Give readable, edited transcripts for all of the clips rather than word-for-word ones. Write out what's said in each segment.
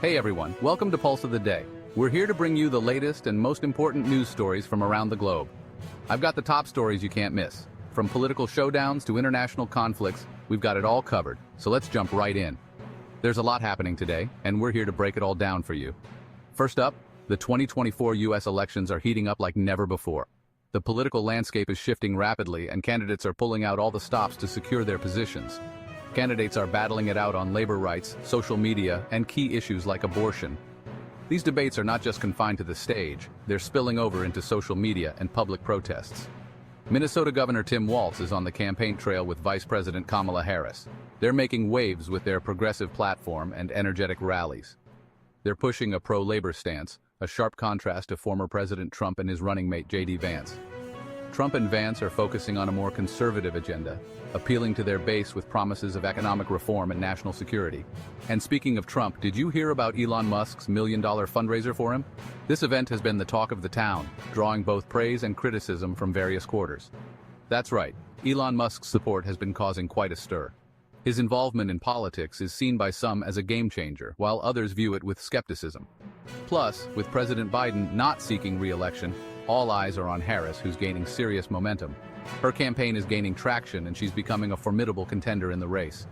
Hey everyone, welcome to Pulse of the Day. We're here to bring you the latest and most important news stories from around the globe. I've got the top stories you can't miss. From political showdowns to international conflicts, we've got it all covered, so let's jump right in. There's a lot happening today, and we're here to break it all down for you. First up, the 2024 US elections are heating up like never before. The political landscape is shifting rapidly, and candidates are pulling out all the stops to secure their positions. Candidates are battling it out on labor rights, social media, and key issues like abortion. These debates are not just confined to the stage, they're spilling over into social media and public protests. Minnesota Governor Tim Walz is on the campaign trail with Vice President Kamala Harris. They're making waves with their progressive platform and energetic rallies. They're pushing a pro-labor stance, a sharp contrast to former President Trump and his running mate J.D. Vance. Trump and Vance are focusing on a more conservative agenda, appealing to their base with promises of economic reform and national security. And speaking of Trump, did you hear about Elon Musk's $1 million fundraiser for him? This event has been the talk of the town, drawing both praise and criticism from various quarters. That's right, Elon Musk's support has been causing quite a stir. His involvement in politics is seen by some as a game changer, while others view it with skepticism. Plus, with President Biden not seeking re-election, all eyes are on Harris, who's gaining serious momentum. Her campaign is gaining traction, and she's becoming a formidable contender in the race.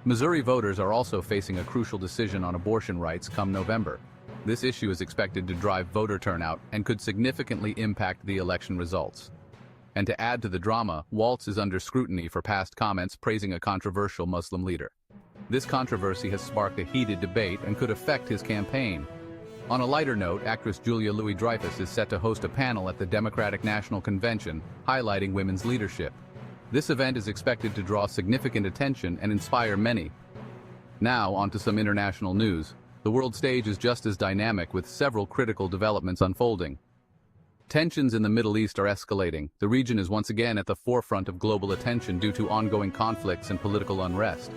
Missouri voters are also facing a crucial decision on abortion rights come November. This issue is expected to drive voter turnout and could significantly impact the election results. And to add to the drama, Walz is under scrutiny for past comments praising a controversial Muslim leader. This controversy has sparked a heated debate and could affect his campaign. On a lighter note, actress Julia Louis-Dreyfus is set to host a panel at the Democratic National Convention highlighting women's leadership. This event is expected to draw significant attention and inspire many. Now, on to some international news. The world stage is just as dynamic, with several critical developments unfolding. Tensions in the Middle East are escalating. The region is once again at the forefront of global attention due to ongoing conflicts and political unrest.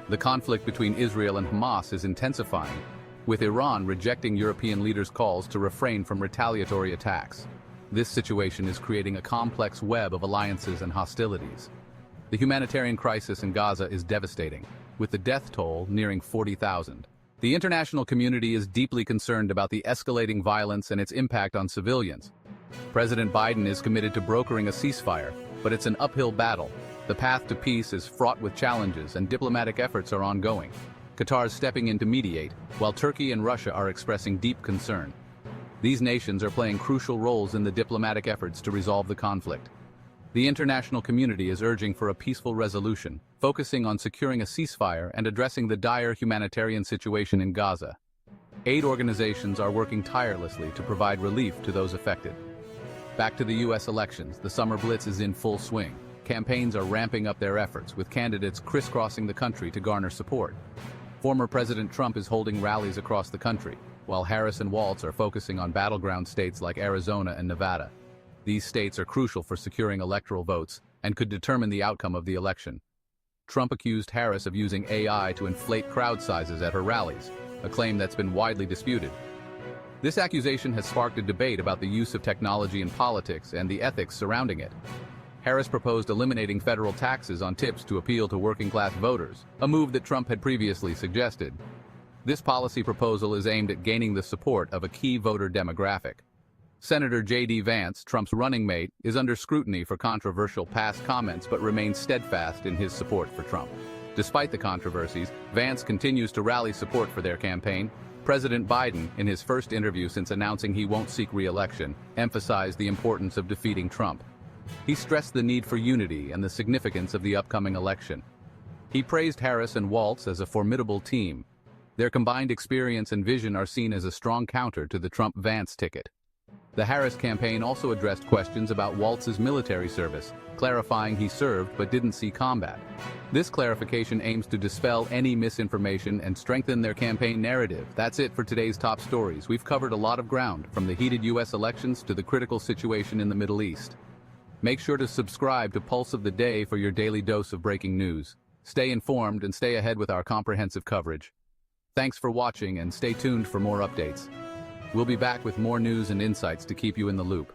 The conflict between Israel and Hamas is intensifying, with Iran rejecting European leaders' calls to refrain from retaliatory attacks. This situation is creating a complex web of alliances and hostilities. The humanitarian crisis in Gaza is devastating, with the death toll nearing 40,000. The international community is deeply concerned about the escalating violence and its impact on civilians. President Biden is committed to brokering a ceasefire, but it's an uphill battle. The path to peace is fraught with challenges, and diplomatic efforts are ongoing. Qatar is stepping in to mediate, while Turkey and Russia are expressing deep concern. These nations are playing crucial roles in the diplomatic efforts to resolve the conflict. The international community is urging for a peaceful resolution, focusing on securing a ceasefire and addressing the dire humanitarian situation in Gaza. Aid organizations are working tirelessly to provide relief to those affected. Back to the U.S. elections, the summer blitz is in full swing. Campaigns are ramping up their efforts, with candidates crisscrossing the country to garner support. Former President Trump is holding rallies across the country, while Harris and Walz are focusing on battleground states like Arizona and Nevada. These states are crucial for securing electoral votes and could determine the outcome of the election. Trump accused Harris of using AI to inflate crowd sizes at her rallies, a claim that's been widely disputed. This accusation has sparked a debate about the use of technology in politics and the ethics surrounding it. Harris proposed eliminating federal taxes on tips to appeal to working-class voters, a move that Trump had previously suggested. This policy proposal is aimed at gaining the support of a key voter demographic. Senator J.D. Vance, Trump's running mate, is under scrutiny for controversial past comments but remains steadfast in his support for Trump. Despite the controversies, Vance continues to rally support for their campaign. President Biden, in his first interview since announcing he won't seek re-election, emphasized the importance of defeating Trump. He stressed the need for unity and the significance of the upcoming election. He praised Harris and Walz as a formidable team. Their combined experience and vision are seen as a strong counter to the Trump-Vance ticket. The Harris campaign also addressed questions about Walz's military service, clarifying he served but didn't see combat. This clarification aims to dispel any misinformation and strengthen their campaign narrative. That's it for today's top stories. We've covered a lot of ground, from the heated U.S. elections to the critical situation in the Middle East. Make sure to subscribe to Pulse of the Day for your daily dose of breaking news. Stay informed and stay ahead with our comprehensive coverage. Thanks for watching, and stay tuned for more updates. We'll be back with more news and insights to keep you in the loop.